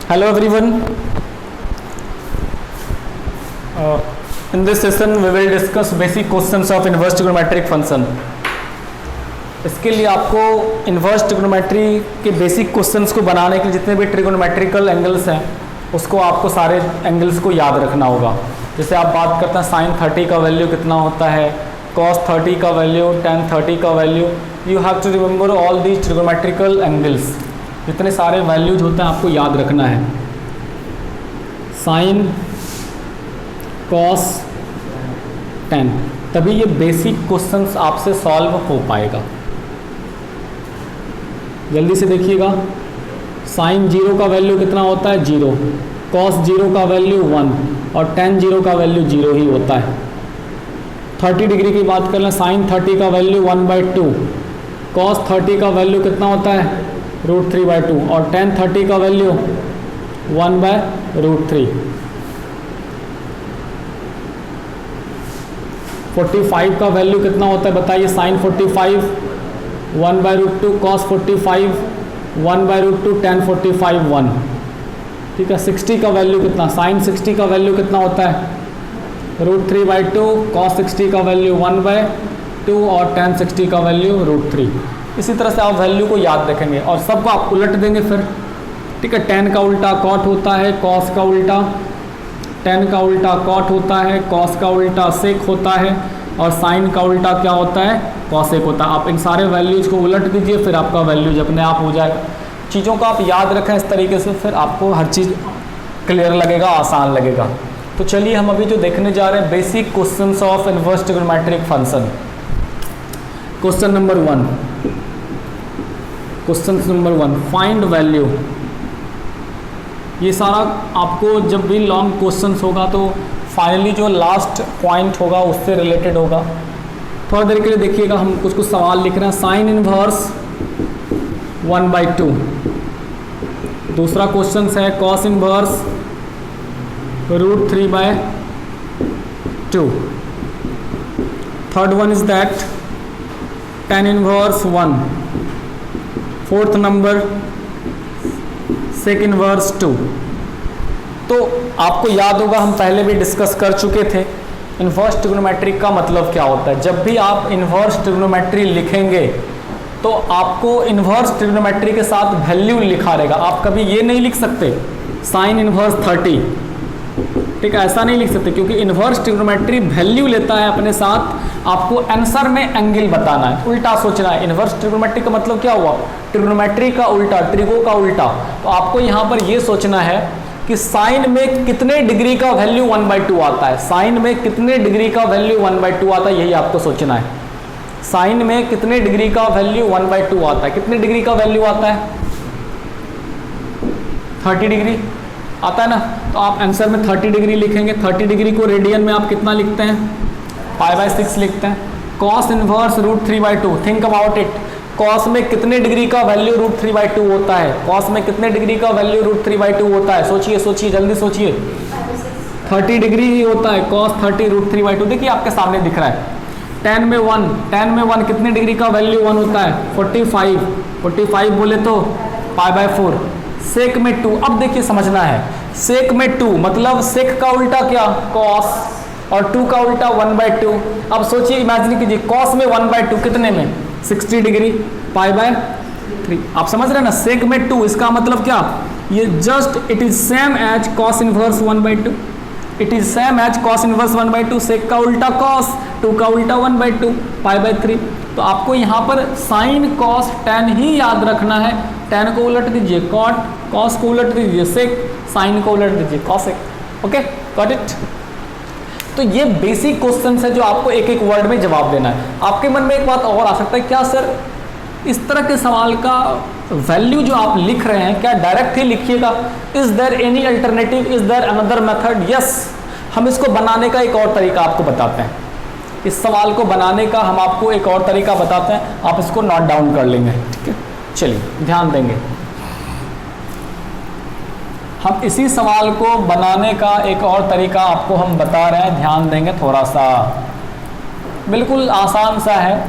Hello everyone. In this session we will discuss basic questions of inverse trigonometric function. इसके लिए आपको inverse trigonometry के basic questions को बनाने के लिए जितने भी ट्रिग्नोमेट्रिकल एंगल्स हैं उसको आपको सारे एंगल्स को याद रखना होगा। जैसे आप बात करते हैं साइन 30 का वैल्यू कितना होता है, कॉस 30 का वैल्यू, टेन 30 का value. You have to remember all these trigonometrical angles. जितने सारे वैल्यूज होते हैं आपको याद रखना है। साइन, कॉस, टेन, तभी ये बेसिक क्वेश्चंस आपसे सॉल्व हो पाएगा। जल्दी से देखिएगा, साइन 0 का वैल्यू कितना होता है 0, कॉस 0 का वैल्यू 1 और टेन 0 का वैल्यू 0 ही होता है। 30 डिग्री की बात कर लें, साइन 30 का वैल्यू 1/2, कॉस 30 का वैल्यू कितना होता है √3/2 और टेन 30 का वैल्यू 1/√3। 45 का वैल्यू कितना होता है बताइए, साइन 45 1/√2, कॉस 45 1/√2, टेन 45 1। ठीक है, 60 का वैल्यू कितना, साइन 60 का वैल्यू कितना होता है √3/2, कॉस 60 का वैल्यू 1/2 और टेन 60 का वैल्यू √3। इसी तरह से आप वैल्यू को याद रखेंगे और सबको आप उलट देंगे फिर। ठीक है, टेन का उल्टा कॉट होता है, कॉस का उल्टा टेन का उल्टा कॉट होता है, कॉस का उल्टा सेक होता है और साइन का उल्टा क्या होता है कॉसेक होता है। आप इन सारे वैल्यूज को उलट दीजिए, फिर आपका वैल्यूज अपने आप हो जाएगा। चीज़ों को आप याद रखें इस तरीके से, फिर आपको हर चीज़ क्लियर लगेगा, आसान लगेगा। तो चलिए हम अभी जो देखने जा रहे हैं basic questions of inverse trigonometric function. Question number 1, question number 1, find value. ये सारा आपको जब भी लॉन्ग क्वेश्चंस होगा तो फाइनली जो लास्ट पॉइंट होगा उससे रिलेटेड होगा। थोड़ा देर के लिए देखिएगा, हम कुछ सवाल लिख रहे हैं। Sine inverse 1/2। दूसरा क्वेश्चन है cos inverse √3/2। Third one is that tan inverse 1। Fourth number sec inverse 2। तो आपको याद होगा हम पहले भी डिस्कस कर चुके थे इन्वर्स ट्रिग्नोमेट्री का मतलब क्या होता है। जब भी आप इन्वर्स ट्रिग्नोमेट्री लिखेंगे तो आपको इन्वर्स ट्रिग्नोमेट्री के साथ वैल्यू लिखा रहेगा। आप कभी ये नहीं लिख सकते साइन इन्वर्स 30, ठीक है, ऐसा नहीं लिख सकते क्योंकि इन्वर्स ट्रिग्नोमेट्री वैल्यू लेता है अपने साथ। आपको आंसर में एंगल बताना है, उल्टा सोचना है। इन्वर्स ट्रिग्नोमेट्री का मतलब क्या हुआ, ट्रिग्नोमेट्री का उल्टा, ट्रिगो का उल्टा। तो आपको यहाँ पर ये सोचना है कि साइन में कितने डिग्री का वैल्यू 1/2 आता है, साइन में कितने डिग्री का वैल्यू 1/2 आता है, यही आपको सोचना है। साइन में कितने डिग्री का वैल्यू 1/2 आता है, कितने डिग्री का वैल्यू आता है 30 डिग्री आता है ना। तो आप आंसर में 30 डिग्री लिखेंगे। 30 डिग्री को रेडियन में आप कितना लिखते हैं π/6 लिखते हैं। Cos inverse √3/2, think about it. Cos में कितने डिग्री का वैल्यू √3/2 होता है, कॉस में कितने डिग्री का वैल्यू √3/2 होता है, सोचिए सोचिए जल्दी सोचिए। 30 डिग्री ही होता है, कॉस 30 √3/2। देखिए आपके सामने दिख रहा है। टेन में 1 कितने डिग्री का वैल्यू 1 होता है 45 बोले तो π/4। सेक में 2, अब देखिए समझना है, सेक में 2 मतलब सेक का उल्टा क्या कॉस और 2 का उल्टा 1/2। अब सोचिए, इमेजिन कीजिए, कॉस में 1/2 कितने में 60 डिग्री π/3। आप समझ रहे हैं ना, सेक में 2 इसका मतलब क्या, ये just it is same as cos inverse 1/2। It is same as cos inverse 1/2। Sec का उल्टा कॉस, 2 का उल्टा 1/2 π/3। तो आपको यहाँ पर साइन कॉस टेन ही याद रखना है। टेन को उलट दीजिए कॉट, कॉस को उलट दीजिए सेक, साइन को उलट दीजिए कॉसेक। Okay, got it. तो ये बेसिक क्वेश्चन है जो आपको एक एक वर्ड में जवाब देना है। आपके मन में एक बात और आ सकता है, क्या सर इस तरह के सवाल का वैल्यू जो आप लिख रहे हैं क्या डायरेक्ट ही लिखिएगा, is there any alternative, is there another method? Yes, हम इसको बनाने का एक और तरीका आपको बताते हैं। इस सवाल को बनाने का हम आपको एक और तरीका बताते हैं, आप इसको नोट डाउन कर लेंगे। ठीक है, चलिए ध्यान देंगे। हम इसी सवाल को बनाने का एक और तरीका आपको हम बता रहे हैं, ध्यान देंगे थोड़ा सा। बिल्कुल आसान सा है।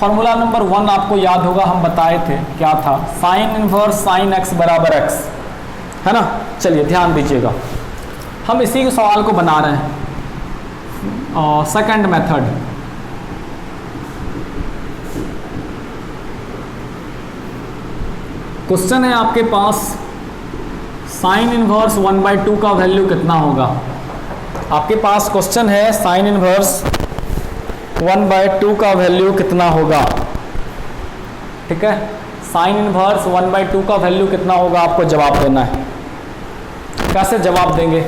फॉर्मूला नंबर 1 आपको याद होगा, हम बताए थे क्या था, साइन इनवर्स साइन x बराबर x। है ना। चलिए ध्यान दीजिएगा, हम इसी के सवाल को बना रहे हैं। सेकंड मेथड, क्वेश्चन है आपके पास साइन इनवर्स 1/2 का वैल्यू कितना होगा। आपके पास क्वेश्चन है साइन इनवर्स 1/2 का वैल्यू कितना होगा। ठीक है, साइन इनवर्स 1/2 का वैल्यू कितना होगा, आपको जवाब देना है। कैसे जवाब देंगे,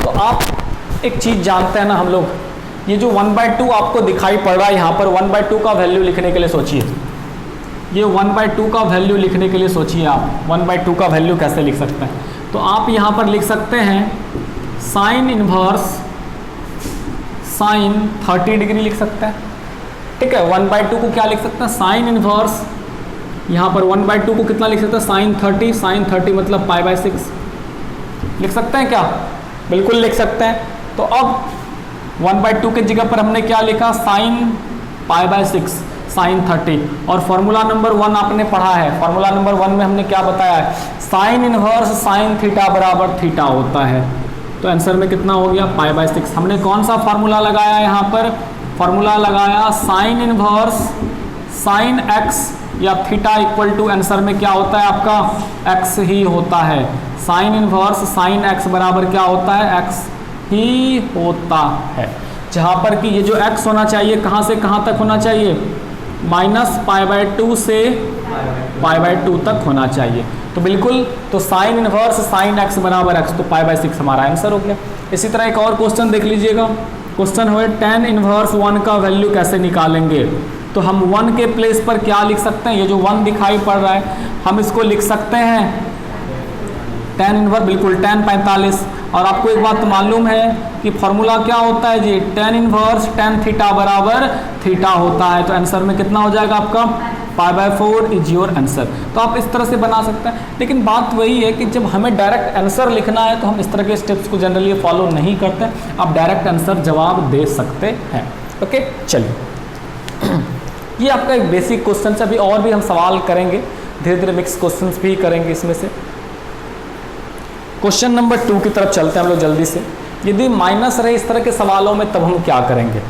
तो आप एक चीज़ जानते हैं ना हम लोग, ये जो 1/2 आपको दिखाई पड़ रहा है यहाँ पर, 1/2 का वैल्यू लिखने के लिए सोचिए, ये 1/2 का वैल्यू लिखने के लिए सोचिए आप 1/2 का वैल्यू कैसे लिख सकते हैं। तो आप यहाँ पर लिख सकते हैं साइन इनवर्स साइन 30 डिग्री लिख सकते हैं। ठीक है, 1/2 को क्या लिख सकते हैं, साइन इनवर्स, यहाँ पर 1/2 को कितना लिख सकते हैं, साइन 30, साइन 30 मतलब π/6 लिख सकते हैं क्या, बिल्कुल लिख सकते हैं। तो अब 1/2 की जगह पर हमने क्या लिखा, साइन π/6 साइन 30, और फॉर्मूला नंबर 1 आपने पढ़ा है, फॉर्मूला नंबर 1 में हमने क्या बताया है, साइन इनवर्स साइन थीटा बराबर थीटा होता है। तो आंसर में कितना हो गया, π/6। हमने कौन सा फार्मूला लगाया यहाँ पर, फार्मूला लगाया साइन इनवर्स साइन x या थीटा इक्वल टू, आंसर में क्या होता है आपका x ही होता है। साइन इनवर्स साइन x बराबर क्या होता है, x ही होता है। जहाँ पर कि ये जो x होना चाहिए कहाँ से कहाँ तक होना चाहिए, -π/2 से π/2 तक होना चाहिए। तो बिल्कुल, तो साइन इनवर्स साइन x बराबर x, तो π/6 हमारा आंसर हो गया। इसी तरह एक और क्वेश्चन देख लीजिएगा, क्वेश्चन हुए tan इनवर्स 1 का वैल्यू कैसे निकालेंगे। तो हम 1 के प्लेस पर क्या लिख सकते हैं, ये जो 1 दिखाई पड़ रहा है हम इसको लिख सकते हैं tan इनवर्स, बिल्कुल tan 45। और आपको एक बात मालूम है कि फॉर्मूला क्या होता है जी, tan इनवर्स tan थीटा बराबर थीटा होता है। तो आंसर में कितना हो जाएगा आपका, π/4 इज योर आंसर। तो आप इस तरह से बना सकते हैं, लेकिन बात वही है कि जब हमें डायरेक्ट आंसर लिखना है तो हम इस तरह के स्टेप्स को जनरली फॉलो नहीं करते, आप डायरेक्ट आंसर जवाब दे सकते हैं। ओके, चलिए ये आपका एक बेसिक क्वेश्चन है। अभी और भी हम सवाल करेंगे, धीरे धीरे मिक्स क्वेश्चंस भी करेंगे इसमें से। क्वेश्चन नंबर 2 की तरफ चलते हैं हम लोग जल्दी से। यदि माइनस रहे इस तरह के सवालों में तब हम क्या करेंगे,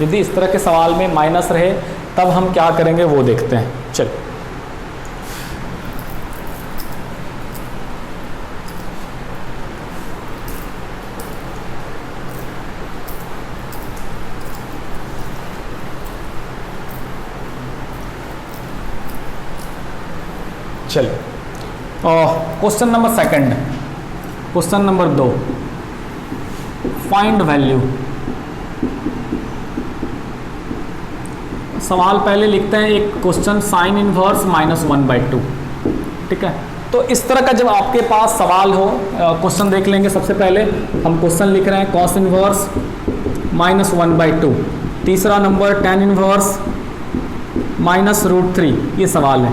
यदि इस तरह के सवाल में माइनस रहे तब हम क्या करेंगे वो देखते हैं। चलिए चलिए question number 2, question number 2, find value. सवाल पहले लिखते हैं एक क्वेश्चन साइन इनवर्स -1/2। ठीक है, तो इस तरह का जब आपके पास सवाल हो, क्वेश्चन देख लेंगे। सबसे पहले हम क्वेश्चन लिख रहे हैं कॉस इनवर्स -1/2। तीसरा नंबर tan इनवर्स -√3, ये सवाल है।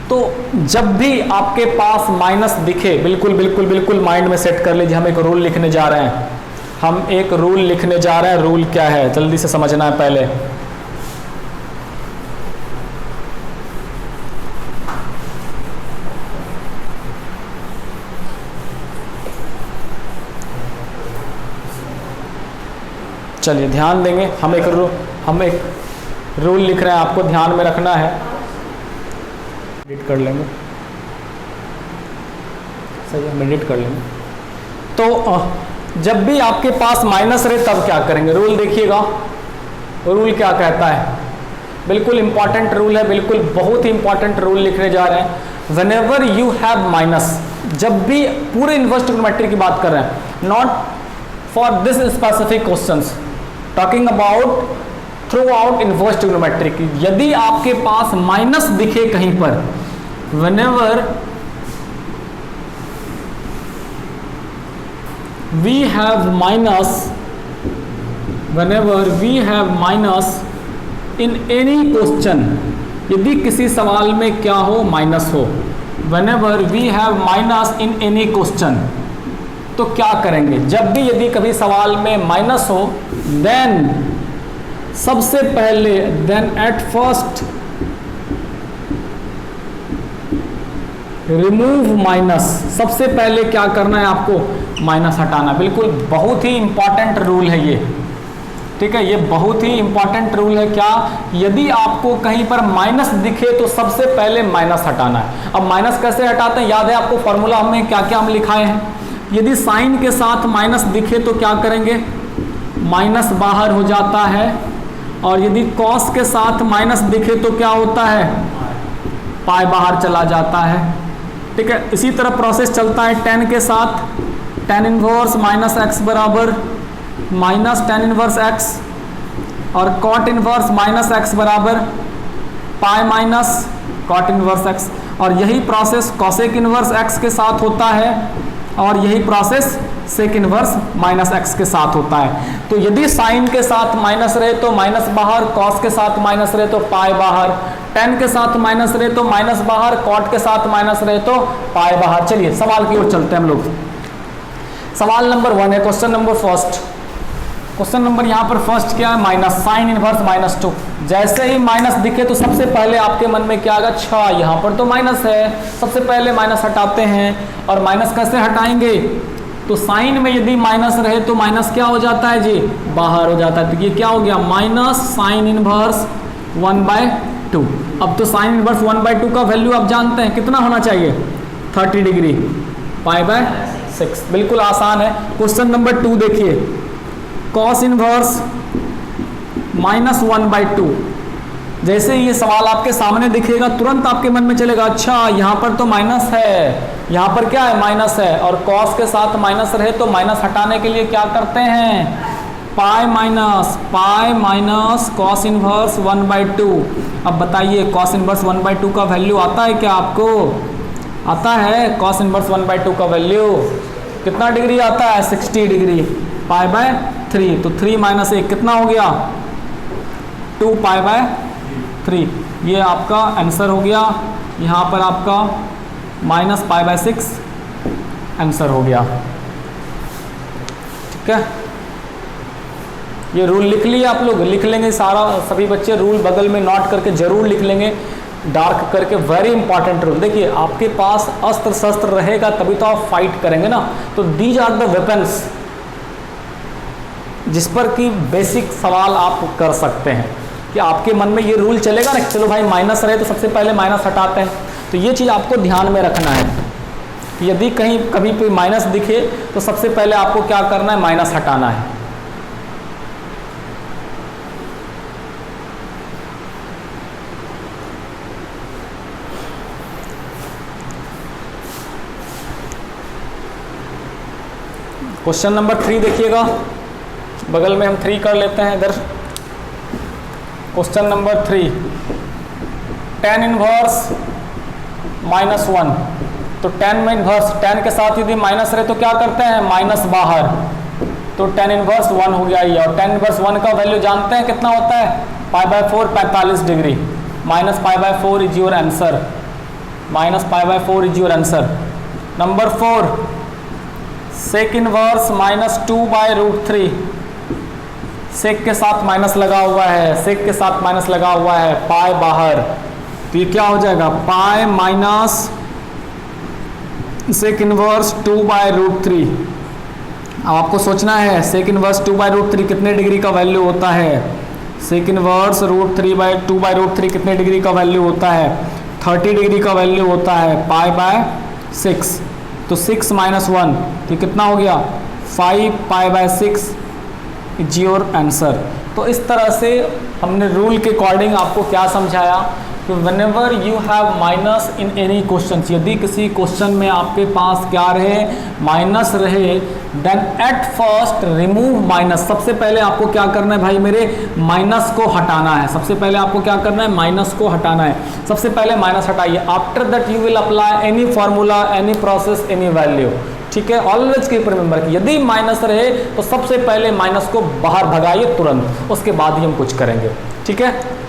तो जब भी आपके पास माइनस दिखे, बिल्कुल बिल्कुल बिल्कुल माइंड में सेट कर लीजिए, हम एक रूल लिखने जा रहे हैं, हम एक रूल लिखने जा रहे हैं। रूल क्या है जल्दी से समझना है पहले। चलिए ध्यान देंगे, हम एक रूल लिख रहे हैं, आपको ध्यान में रखना है। एडिट कर लेंगे, सही है, एडिट कर लेंगे। तो जब भी आपके पास माइनस रहे तब क्या करेंगे, रूल देखिएगा। रूल क्या कहता है, बिल्कुल इंपॉर्टेंट रूल है, बिल्कुल बहुत ही इंपॉर्टेंट रूल लिखने जा रहे हैं। व्हेनेवर यू हैव माइनस, जब भी पूरे इनवर्स ट्रिग्नोमेट्री की बात कर रहे हैं, not for this specific questions, talking about through out inverse trigonometry की, यदि आपके पास माइनस दिखे कहीं पर, whenever we have minus, whenever we have minus in any question, यदि किसी सवाल में क्या हो, माइनस हो, whenever we have minus in any question, तो क्या करेंगे। जब भी यदि कभी सवाल में माइनस हो, then सबसे पहले, then at first remove minus, सबसे पहले क्या करना है आपको, माइनस हटाना। बिल्कुल बहुत ही इंपॉर्टेंट रूल है ये, ठीक है, ये बहुत ही इंपॉर्टेंट रूल है। क्या, यदि आपको कहीं पर माइनस दिखे तो सबसे पहले माइनस हटाना है। अब माइनस कैसे हटाते हैं, याद है आपको फॉर्मूला हमें क्या क्या हम लिखाए हैं। यदि साइन के साथ माइनस दिखे तो क्या करेंगे, माइनस बाहर हो जाता है, और यदि कॉस के साथ माइनस दिखे तो क्या होता है, पाई बाहर चला जाता है, ठीक है। इसी तरह प्रोसेस चलता है टेन के साथ, टेन इनवर्स माइनस एक्स बराबर माइनस टेन इनवर्स एक्स, और कॉट इनवर्स माइनस एक्स बराबर pi minus cot inverse x, और यही प्रोसेस कॉसेक इनवर्स एक्स के साथ होता है, और यही process sec inverse minus x के साथ होता है। तो यदि साइन के साथ माइनस रहे तो माइनस बाहर, कॉस के साथ माइनस रहे तो पाई बाहर, टेन के साथ माइनस रहे तो माइनस बाहर, कॉट के साथ माइनस रहे तो पाई बाहर। चलिए सवाल की ओर चलते हैं हम लोग। सवाल नंबर 1 है, question number first. Question number यहाँ पर फर्स्ट क्या है, माइनस साइन इनवर्स -2। जैसे ही माइनस दिखे तो सबसे पहले आपके मन में क्या आएगा, अच्छा यहाँ पर तो माइनस है, सबसे पहले माइनस हटाते हैं। और माइनस कैसे हटाएंगे, तो साइन में यदि माइनस रहे तो माइनस क्या हो जाता है जी, बाहर हो जाता है। तो ये क्या हो गया, माइनस साइन इनवर्स 1/2। अब तो साइन इनवर्स 1/2 का वैल्यू आप जानते हैं कितना होना चाहिए, 30 डिग्री, π/6। बिल्कुल आसान है। क्वेश्चन नंबर 2 देखिए, कॉस इनवर्स -1/2। जैसे ये सवाल आपके सामने दिखेगा तुरंत आपके मन में चलेगा, अच्छा यहाँ पर तो माइनस है, यहाँ पर क्या है, माइनस है, और कॉस के साथ माइनस रहे तो माइनस हटाने के लिए क्या करते हैं, पाई माइनस कॉस इनवर्स 1/2। अब बताइए कॉस इनवर्स 1/2 का वैल्यू आता है क्या आपको, आता है कॉस इनवर्स 1/2 का वैल्यू कितना डिग्री आता है, 60 डिग्री, π/3। तो 3 - 1 कितना हो गया, 2 π/3। ये आपका आंसर हो गया। यहाँ पर आपका -π/6 आंसर हो गया, ठीक है। ये रूल लिख लिए आप लोग, लिख लेंगे सारा, सभी बच्चे रूल बगल में नोट करके जरूर लिख लेंगे, डार्क करके। Very important rule. देखिए आपके पास अस्त्र शस्त्र रहेगा तभी तो आप फाइट करेंगे ना। तो दीज आर द वेपन्स जिस पर कि बेसिक सवाल आप कर सकते हैं, कि आपके मन में ये रूल चलेगा ना, चलो भाई माइनस रहे तो सबसे पहले माइनस हटाते हैं। तो ये चीज़ आपको ध्यान में रखना है, यदि कहीं कभी कोई माइनस दिखे तो सबसे पहले आपको क्या करना है, माइनस हटाना है। क्वेश्चन नंबर 3 देखिएगा, बगल में हम 3 कर लेते हैं इधर। Question number 3, tan inverse -1। तो tan में इनवर्स, tan के साथ यदि माइनस रहे तो क्या करते हैं, माइनस बाहर, तो tan इनवर्स 1 हो गया ये। और tan इनवर्स 1 का वैल्यू जानते हैं कितना होता है, π/4, 45 degree, -π/4 is your answer, -π/4 is your answer. Number 4, sec inverse -2/√3। Sec के साथ माइनस लगा हुआ है, सेक के साथ माइनस लगा हुआ है, पाई बाहर, तो ये क्या हो जाएगा, पाई माइनस सेक इनवर्स 2/√3। अब आपको सोचना है सेक इनवर्स 2/√3 कितने डिग्री का वैल्यू होता है, सेक इनवर्स √3/2/√3 कितने डिग्री का वैल्यू होता है, 30 डिग्री का वैल्यू होता है, π/6। तो 6 - 1 तो कितना हो गया, 5 π/6 इज योर आंसर। तो इस तरह से हमने रूल के अकॉर्डिंग आपको क्या समझाया कि whenever you have minus in any question, यदि किसी क्वेश्चन में आपके पास क्या रहे, माइनस रहे, then at first remove minus. सबसे पहले आपको क्या करना है भाई मेरे, माइनस को हटाना है। सबसे पहले आपको क्या करना है, माइनस को हटाना है। सबसे पहले माइनस हटाइए, after that you will apply any formula, any process, any value, ठीक है। ऑलवेज कीप रिमेंबर कि यदि माइनस रहे तो सबसे पहले माइनस को बाहर भगाइए तुरंत, उसके बाद ही हम कुछ करेंगे, ठीक है।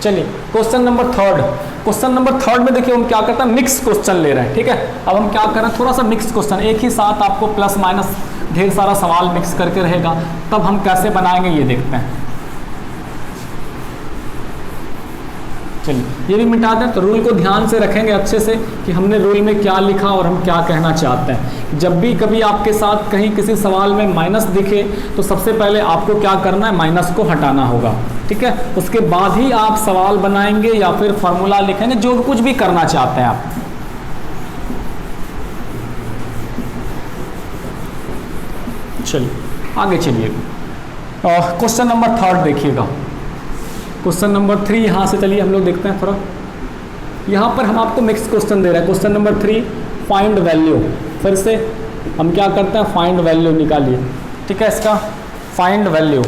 चलिए question number 3, question number third में देखिए हम क्या करते हैं, मिक्स क्वेश्चन ले रहे हैं, ठीक है। अब हम क्या कर रहे हैं, थोड़ा सा मिक्स क्वेश्चन, एक ही साथ आपको प्लस माइनस ढेर सारा सवाल मिक्स करके रहेगा, तब हम कैसे बनाएंगे ये देखते हैं। चलिए ये भी मिटा दें, तो रूल को ध्यान से रखेंगे अच्छे से कि हमने रूल में क्या लिखा और हम क्या कहना चाहते हैं। जब भी कभी आपके साथ कहीं किसी सवाल में माइनस दिखे तो सबसे पहले आपको क्या करना है, माइनस को हटाना होगा, ठीक है। उसके बाद ही आप सवाल बनाएंगे या फिर फॉर्मूला लिखेंगे, जो कुछ भी करना चाहते हैं आप। चलिए आगे चलिए, क्वेश्चन नंबर थर्ड देखिएगा। क्वेश्चन नंबर 3 यहाँ से चलिए हम लोग देखते हैं थोड़ा। यहाँ पर हम आपको मिक्स क्वेश्चन दे रहे हैं। Question number 3, find value. फिर से हम क्या करते हैं, फाइंड वैल्यू निकालिए, ठीक है, इसका फाइंड वैल्यू।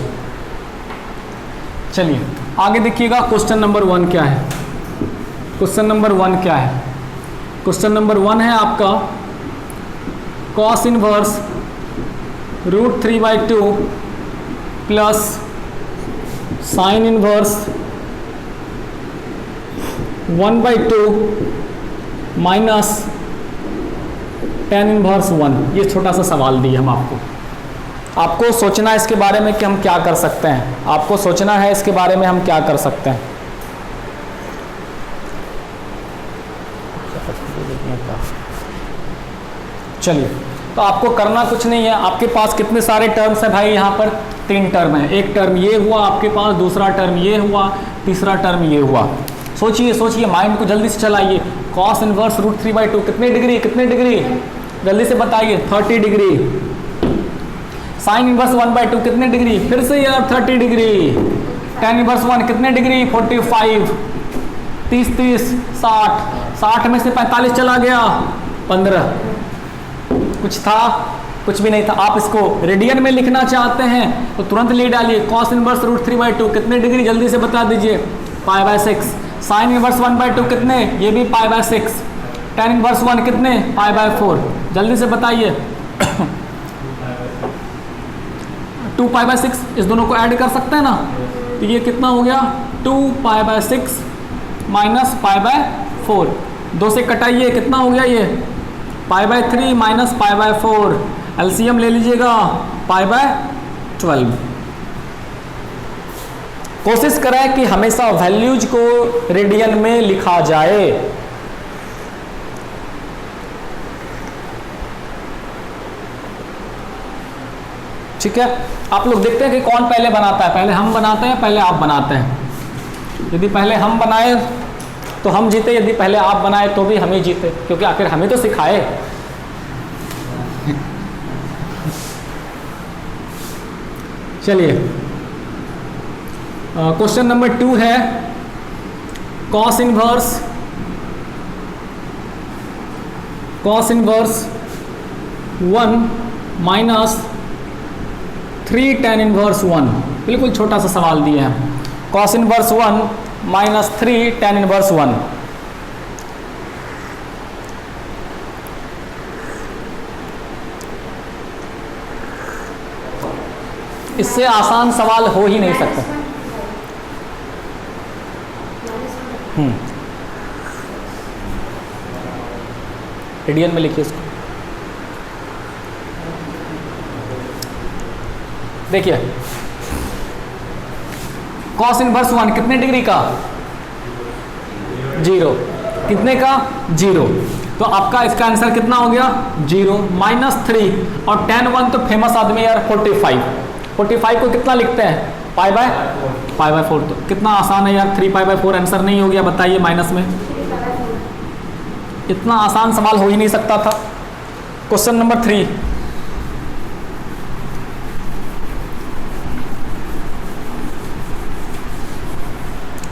चलिए आगे देखिएगा, क्वेश्चन नंबर 1 क्या है। क्वेश्चन नंबर 1 क्या है, क्वेश्चन नंबर 1 है आपका cos inverse √3/2 plus sign inverse 1/2 minus tan inverse 1। ये छोटा सा सवाल दिए हम आपको सोचना है इसके बारे में कि हम क्या कर सकते हैं। आपको सोचना है इसके बारे में हम क्या कर सकते हैं। चलिए, तो आपको करना कुछ नहीं है। आपके पास कितने सारे टर्म्स है भाई, यहाँ पर 3 टर्म है। एक टर्म ये हुआ आपके पास, दूसरा टर्म ये हुआ, तीसरा टर्म ये हुआ। सोचिए सोचिए, माइंड को जल्दी से चलाइए। कॉस इनवर्स √3/2 कितने डिग्री, कितने डिग्री, जल्दी से बताइए, 30 डिग्री। साइन इनवर्स 1/2 कितने डिग्री, फिर से यार 30 डिग्री। tan इनवर्स 1 कितने डिग्री, 45। 30 30 60, 60 में से 45 चला गया, 15। कुछ था, कुछ भी नहीं था। आप इसको रेडियन में लिखना चाहते हैं तो तुरंत ले डालिए। कॉस इनवर्स √3/2 कितने डिग्री, जल्दी से बता दीजिए, π/6। साइन इनवर्स 1/2 कितने, ये भी π/6। tan इनवर्स 1 कितने, π/4, जल्दी से बताइए। 2π/6, इस दोनों को ऐड कर सकते हैं ना, तो ये कितना हो गया, 2π/6 माइनस π/4। 2 से कटाइए, कितना हो गया ये, π/3 माइनस π/4। एलसीएम ले लीजिएगा, π/12। कोशिश करें कि हमेशा वैल्यूज को रेडियन में लिखा जाए। ठीक है, आप लोग देखते हैं कि कौन पहले बनाता है, पहले हम बनाते हैं, पहले आप बनाते हैं। यदि पहले हम बनाए तो हम जीते, यदि पहले आप बनाए तो भी हम ही जीते, क्योंकि आखिर हमें तो सिखाए। चलिए, क्वेश्चन नंबर 2 है cos inverse 1 minus 3 tan inverse 1। बिल्कुल छोटा सा सवाल दिए हैं। Cos inverse 1 minus 3 tan inverse 1। इससे आसान सवाल हो ही नहीं सकता। रेडियन में लिखिए इसको। देखिए, कॉस इनवर्स 1 कितने डिग्री का, 0। कितने का, 0। तो आपका इसका आंसर कितना हो गया, 0 माइनस 3 और tan 1 तो फेमस आदमी यार, 45 को कितना लिखते हैं, π/4। तो कितना आसान है यार, 3π/4 आंसर नहीं हो गया, बताइए माइनस में। इतना आसान सवाल हो ही नहीं सकता था। Question number 3,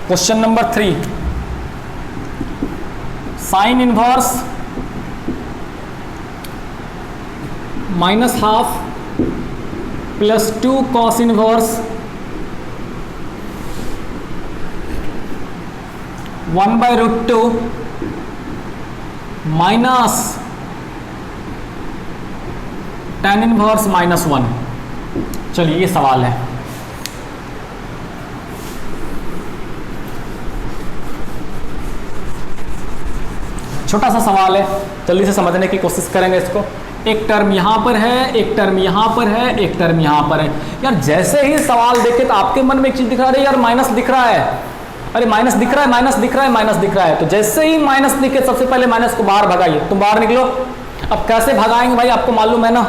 question number 3, sine inverse -½ plus 2 cos inverse 1/√2 minus tan inverse -1। चलिए ये सवाल है। छोटा सा सवाल है, जल्दी से समझने की कोशिश करेंगे इसको। एक टर्म यहाँ पर है, एक टर्म यहाँ पर है, एक टर्म यहाँ पर है। यार जैसे ही सवाल देखे तो आपके मन में एक चीज दिख रहा है, यार माइनस दिख रहा है, अरे माइनस दिख रहा है, माइनस दिख रहा है, माइनस दिख रहा है। तो जैसे ही माइनस दिखे सबसे पहले माइनस को बाहर भगाइए, तुम बाहर निकलो। अब कैसे भगाएंगे भाई, आपको मालूम है ना,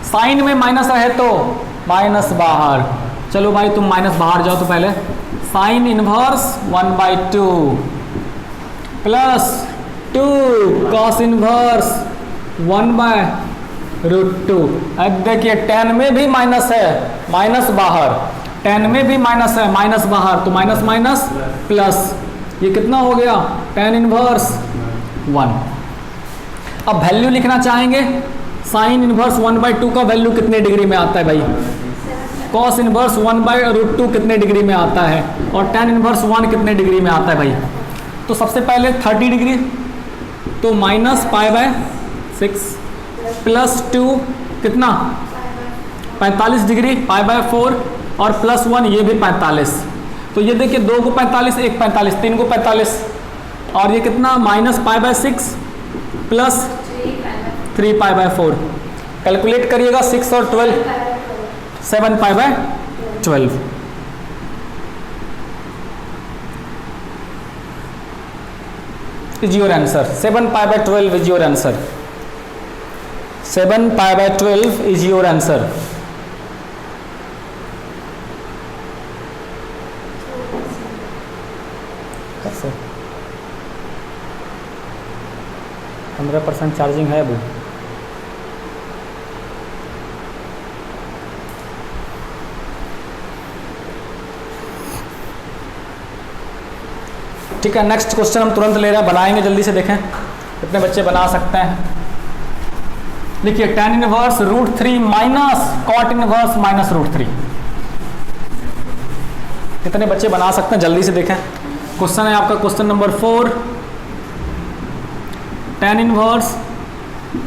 साइन में माइनस रहे तो माइनस बाहर। चलो भाई तुम माइनस बाहर जाओ, तो पहले sign inverse 1/2 plus 2 cos inverse 1/√2। अब देखिए tan में भी माइनस है, माइनस बाहर, tan में भी माइनस है, माइनस बाहर, तो माइनस माइनस प्लस, ये कितना हो गया tan इनवर्स 1। अब वैल्यू लिखना चाहेंगे, साइन इनवर्स 1/2 का वैल्यू कितने डिग्री में आता है भाई, कॉस इनवर्स 1/√2 कितने डिग्री में आता है, और tan इनवर्स 1 कितने डिग्री में आता है भाई। तो सबसे पहले 30 डिग्री, तो माइनस π/6 प्लस 2 कितना 45 डिग्री π/4 और प्लस 1 ये भी 45। तो ये देखिए 2 को 45, 1 45, 3 को 45, और ये कितना माइनस π/6 प्लस 3 π/4। कैलकुलेट करिएगा 6 और 12, 7 π/12। is your answer, 7 π/12 is your answer, 7 π/12 is your answer। कैसे 15% चार्जिंग है अभी। ठीक है, नेक्स्ट क्वेश्चन हम तुरंत ले रहे हैं, बनाएंगे जल्दी से, देखें कितने बच्चे बना सकते हैं। देखिए tan inverse √3 minus cot inverse minus √3, कितने बच्चे बना सकते हैं जल्दी से देखें। क्वेश्चन है आपका question number 4, tan inverse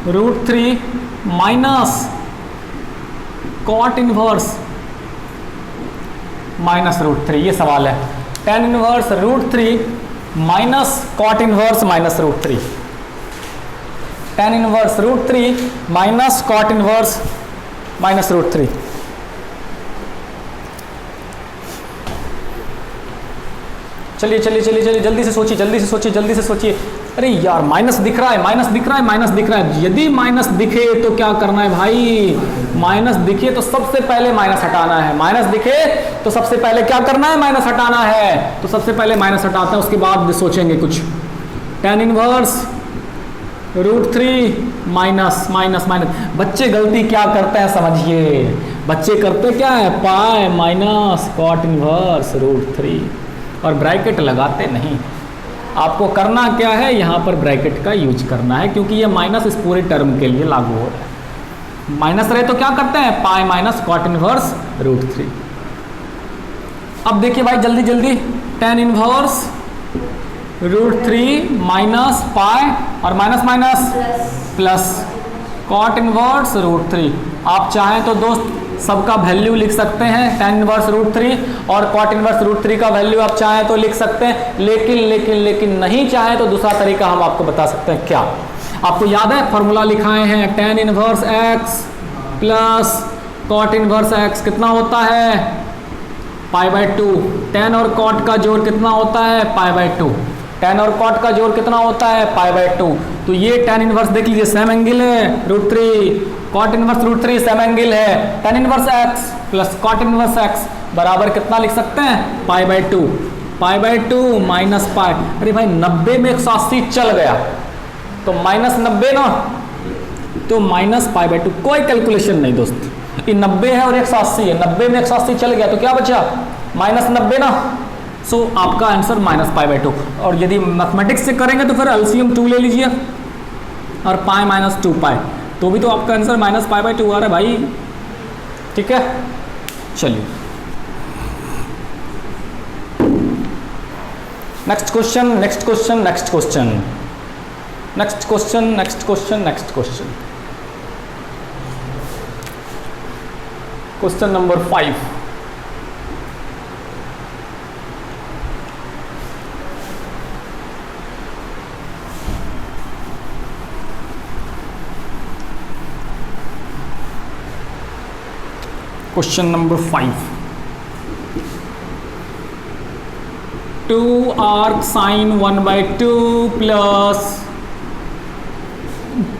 √3 minus cot inverse minus √3, ये सवाल है। tan inverse √3 minus cot inverse minus √3, tan inverse √3 minus cot inverse minus √3। चलिए चलिए चलिए चलिए जल्दी से सोचिए, जल्दी से सोचिए, जल्दी से सोचिए। अरे यार माइनस दिख रहा है, माइनस दिख रहा है, माइनस दिख रहा है। यदि माइनस दिखे तो क्या करना है भाई, माइनस दिखे तो सबसे पहले माइनस हटाना है। माइनस दिखे तो सबसे पहले क्या करना है, माइनस हटाना है। तो सबसे पहले माइनस हटाते हैं, उसके बाद सोचेंगे कुछ। tan inverse √3 minus minus minus. बच्चे गलती क्या करते हैं समझिए, बच्चे करते क्या है, पाई माइनस कॉट इनवर्स √3 और ब्रैकेट लगाते नहीं। आपको करना क्या है, यहाँ पर ब्रैकेट का यूज करना है, क्योंकि ये माइनस इस पूरे टर्म के लिए लागू हो रहा है। माइनस रहे तो क्या करते हैं, पाई माइनस कॉट इनवर्स √3। अब देखिए भाई जल्दी जल्दी, tan इनवर्स √3 माइनस पाई और minus minus plus cot inverse √3। आप चाहें तो दोस्त सबका वैल्यू लिख सकते हैं, tan इनवर्स √3 और cot इनवर्स √3 का वैल्यू आप चाहें तो लिख सकते हैं, लेकिन लेकिन लेकिन नहीं चाहें तो दूसरा तरीका हम आपको बता सकते हैं। क्या आपको याद है, फॉर्मूला लिखाए हैं, tan inverse x plus cot inverse x कितना होता है, π/2। tan और cot का जोड़ कितना होता है, π/2। tan और cot का जोड़ कितना होता है, π/2। तो ये tan इनवर्स देख लीजिए, सेम एंगल है √3, cot इनवर्स √3 सेम एंगल है। tan inverse x plus cot inverse x बराबर कितना लिख सकते हैं, π/2। π/2 माइनस पाई। अरे भाई 90 में 180 चल गया तो माइनस 90 ना, तो माइनस π/2, कोई कैलकुलेशन नहीं दोस्त। ये 90 है और 180 है, 90 में 180 चल गया तो क्या बचा, माइनस 90 ना। सो आपका आंसर माइनस π/2। और यदि मैथमेटिक्स से करेंगे तो फिर एलसीएम 2 ले लीजिए और पाई माइनस 2 पाई, तो भी तो आपका आंसर माइनस π/2 आ रहा है भाई। ठीक है, चलिए next question, next question, next question, next question, next question, next question. Question number 5, question number 5, 2 arc sin 1/2 plus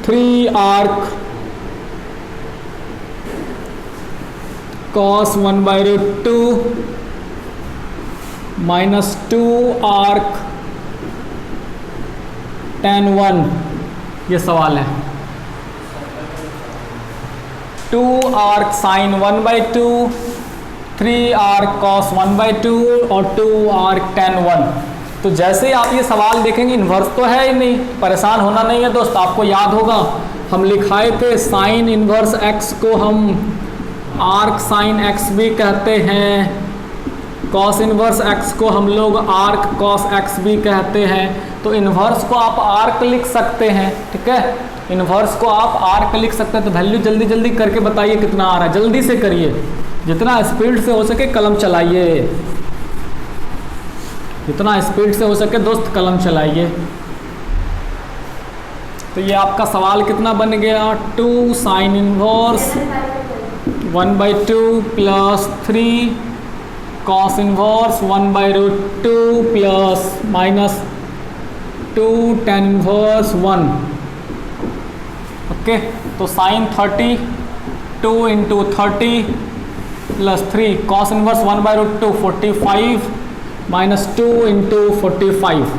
3 arc cos 1/2 minus 2 arc tan 1, ये सवाल है। 2 arc sin 1/2, 3 arc cos 1/2 और 2 arc tan 1। तो जैसे ही आप ये सवाल देखेंगे, इन्वर्स तो है ही नहीं, परेशान होना नहीं है दोस्त। आपको याद होगा हम लिखाए थे साइन इन्वर्स x को हम आर्क साइन x भी कहते हैं, कॉस इन्वर्स x को हम लोग आर्क कॉस x भी कहते हैं। तो इन्वर्स को आप आर्क लिख सकते हैं, ठीक है, इन्वर्स को आप आर्क लिख सकते हैं। तो वैल्यू जल्दी जल्दी करके बताइए कितना आ रहा है, जल्दी से करिए, जितना स्पीड से हो सके कलम चलाइए, जितना स्पीड से हो सके दोस्त कलम चलाइए। तो ये आपका सवाल कितना बन गया, 2 sine inverse 1/2 plus 3 cos inverse 1/2 plus minus 2 tan inverse 1। Okay, तो sine 30 2 into 30 plus 3 cos inverse 1/2 45 minus 2 into 45।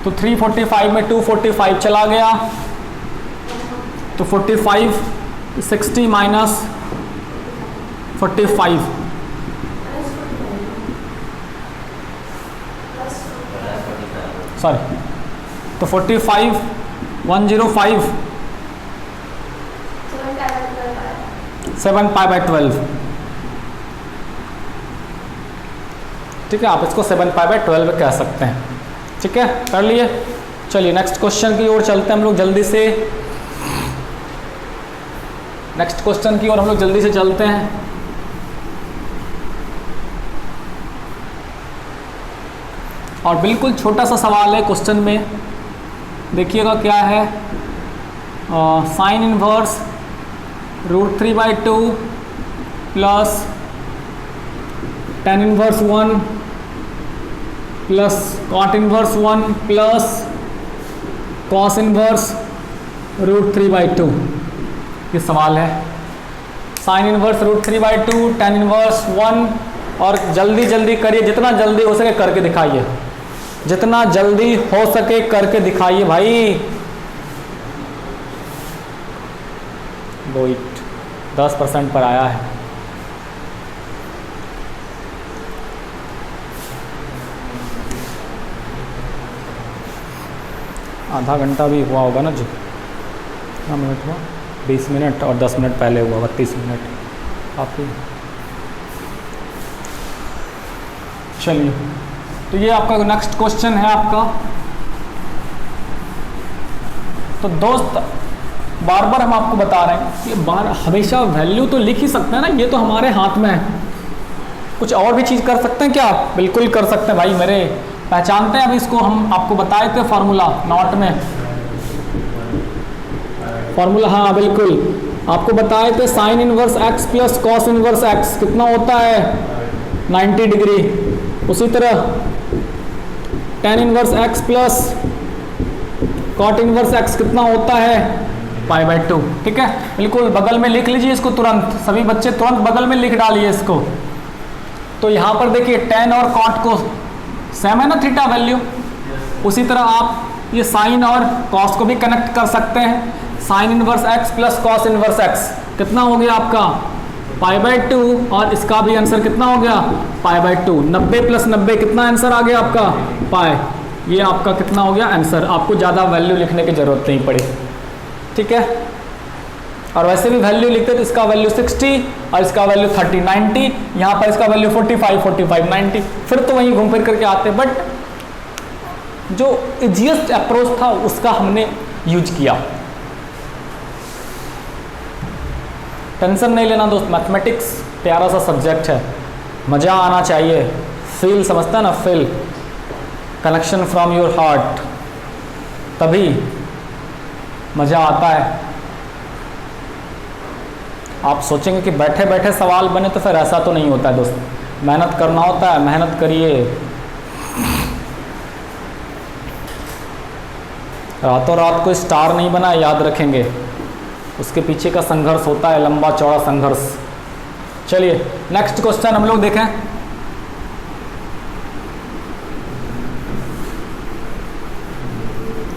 तो 345 में 245 चला गया, तो 45 60 माइनस 45 सॉरी, तो 45 105 7 π/12, ठीक है, आप इसको 7 π/12 कह सकते हैं। ठीक है, कर लिए। चलिए नेक्स्ट क्वेश्चन की ओर चलते हैं हम लोग जल्दी से, नेक्स्ट क्वेश्चन की ओर हम लोग जल्दी से चलते हैं। और बिल्कुल छोटा सा सवाल है क्वेश्चन में, देखिएगा क्या है। Sine inverse √3/2 plus tan inverse 1 plus cot inverse 1 plus cos inverse √3/2, ये सवाल है। साइन इनवर्स √3/2 tan इनवर्स 1, और जल्दी जल्दी करिए, जितना जल्दी हो सके करके दिखाइए, जितना जल्दी हो सके करके दिखाइए भाई। रोहित 10% पर आया है। आधा घंटा भी हुआ होगा ना जी, कितना मिनट हुआ, 20 मिनट और 10 मिनट पहले हुआ 32 मिनट काफ़ी। चलिए, तो ये आपका नेक्स्ट क्वेश्चन है आपका। तो दोस्त बार बार हम आपको बता रहे हैं कि बार हमेशा वैल्यू तो लिख ही सकते हैं ना, ये तो हमारे हाथ में है। कुछ और भी चीज़ कर सकते हैं क्या आप? बिल्कुल कर सकते हैं भाई मेरे, पहचानते हैं। अभी इसको हम आपको बताए थे फार्मूला नोट में, फार्मूला, हाँ बिल्कुल आपको बताए थे। Sine inverse x plus cos inverse x कितना होता है 90 डिग्री। उसी तरह tan inverse x plus cot inverse x कितना होता है π/2। ठीक है, बिल्कुल बगल में लिख लीजिए इसको तुरंत, सभी बच्चे तुरंत बगल में लिख डालिए इसको। तो यहाँ पर देखिए tan और कॉट को सेम है ना थीटा वैल्यू, उसी तरह आप ये साइन और कॉस को भी कनेक्ट कर सकते हैं। Sine inverse x plus cos inverse x कितना हो गया आपका π/2, और इसका भी आंसर कितना हो गया π/2। 90 प्लस 90 कितना आंसर आ गया आपका पाई। ये आपका कितना हो गया आंसर, आपको ज़्यादा वैल्यू लिखने की ज़रूरत नहीं पड़ी। ठीक है, और वैसे भी वैल्यू लिखते तो इसका वैल्यू 60 और इसका वैल्यू 30 90, यहाँ पर इसका वैल्यू 45 90, फिर तो वहीं घूम फिर करके आते। बट जो इजीएस्ट अप्रोच था उसका हमने यूज किया। टेंशन नहीं लेना दोस्त, मैथमेटिक्स प्यारा सा सब्जेक्ट है, मज़ा आना चाहिए। फील समझता है ना, feel, connection from your heart, तभी मज़ा आता है। आप सोचेंगे कि बैठे बैठे सवाल बने, तो फिर ऐसा तो नहीं होता है दोस्त, मेहनत करना होता है, मेहनत करिए। रातों रात कोई स्टार नहीं बना, याद रखेंगे, उसके पीछे का संघर्ष होता है, लंबा चौड़ा संघर्ष। चलिए नेक्स्ट क्वेश्चन हम लोग देखें।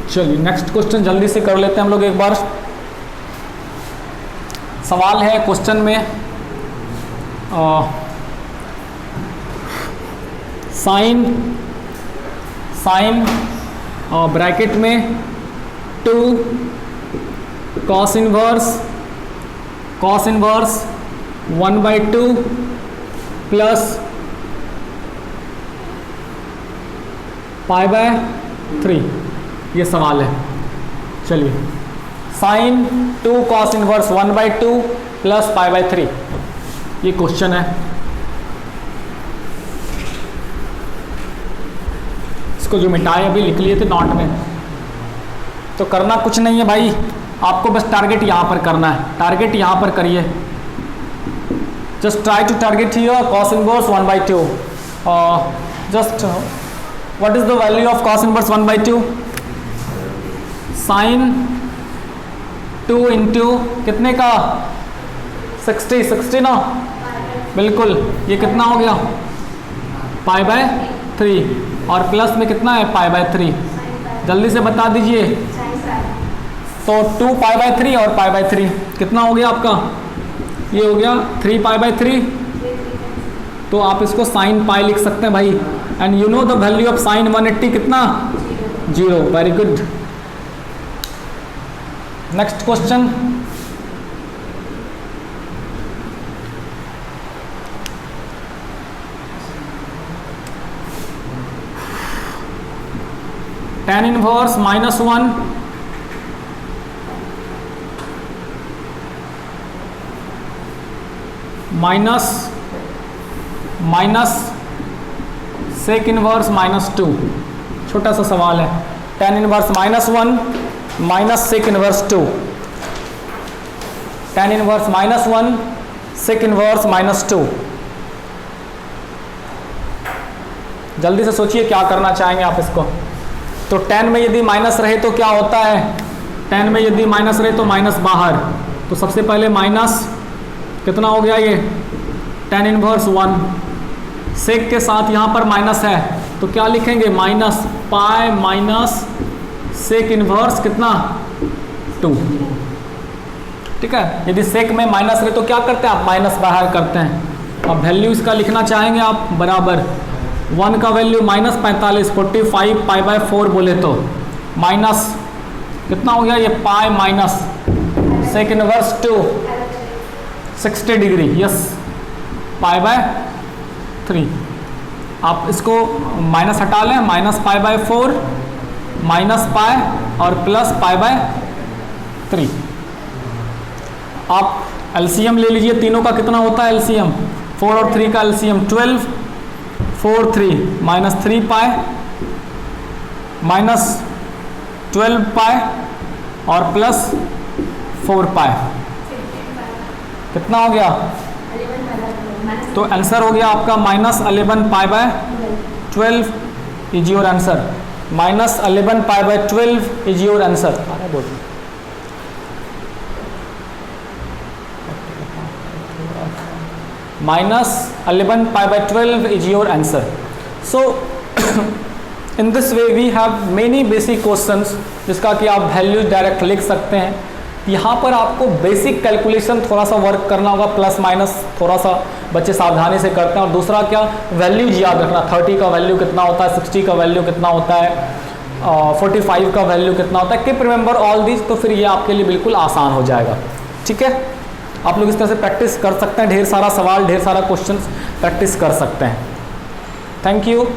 चलिए नेक्स्ट क्वेश्चन जल्दी से कर लेते हैं हम लोग एक बार। सवाल है क्वेश्चन में साइन ब्रैकेट में 2 कॉस इनवर्स 1/2 प्लस π/3, ये सवाल है। चलिए साइन 2 कॉस इनवर्स 1/2 प्लस π/3, ये क्वेश्चन है। इसको जो मिटाए अभी लिख लिए थे नोट में। तो करना कुछ नहीं है भाई, आपको बस टारगेट यहाँ पर करना है, टारगेट यहाँ पर करिए। Just try to target here cos inverse 1/2। Just what is the value of cos inverse 1/2? Sine 2 into कितने का 60 ना, बिल्कुल, ये कितना हो गया π/3, और प्लस में कितना है π/3, जल्दी से बता दीजिए। तो 2 π/3 और π/3 कितना हो गया आपका, ये हो गया 3 π/3। तो आप इसको साइन पाई लिख सकते हैं भाई। And you know the value of sine 180 कितना, 0। Very good. Next question, tan inverse -1 minus sec inverse -2, छोटा सा सवाल है। tan inverse -1 minus sec inverse 2, tan inverse -1 sec inverse -2। जल्दी से सोचिए क्या करना चाहेंगे आप इसको। तो tan में यदि माइनस रहे तो क्या होता है, tan में यदि माइनस रहे तो माइनस बाहर। तो सबसे पहले माइनस कितना हो गया, ये tan इनवर्स 1, सेक के साथ यहाँ पर माइनस है तो क्या लिखेंगे, minus pi minus sec inverse कितना 2। ठीक है, यदि सेक में माइनस रहे तो क्या करते हैं आप, माइनस बाहर करते हैं। अब वैल्यू इसका लिखना चाहेंगे आप, बराबर 1 का वैल्यू -45 45 π/4 बोले तो माइनस कितना हो गया, ये pi minus sec inverse 2 60 degree, yes π/3। आप इसको माइनस हटा लें, -π/4 माइनस पाई और प्लस π/3। आप एलसीएम ले लीजिए, तीनों का कितना होता है एलसीएम, 4 और 3 का एलसीएम 12, 4 3 -3 पाई -12 पाई और प्लस 4 पाई, कितना हो गया, तो आंसर हो गया आपका -11 π/12 is your answer. -11 π/12 is your answer. -11 π/12 is your answer. So in this way we have many basic questions जिसका कि आप वैल्यूज डायरेक्ट लिख सकते हैं। यहाँ पर आपको बेसिक कैलकुलेशन थोड़ा सा वर्क करना होगा, प्लस माइनस थोड़ा सा बच्चे सावधानी से करते हैं। और दूसरा क्या, वैल्यूज याद रखना, 30 का वैल्यू कितना होता है, 60 का वैल्यू कितना होता है, 45 का वैल्यू कितना होता है। कीप रिमेंबर ऑल दिस, तो फिर ये आपके लिए बिल्कुल आसान हो जाएगा। ठीक है, आप लोग इस तरह से प्रैक्टिस कर सकते हैं, ढेर सारा सवाल, ढेर सारा क्वेश्चंस प्रैक्टिस कर सकते हैं। Thank you.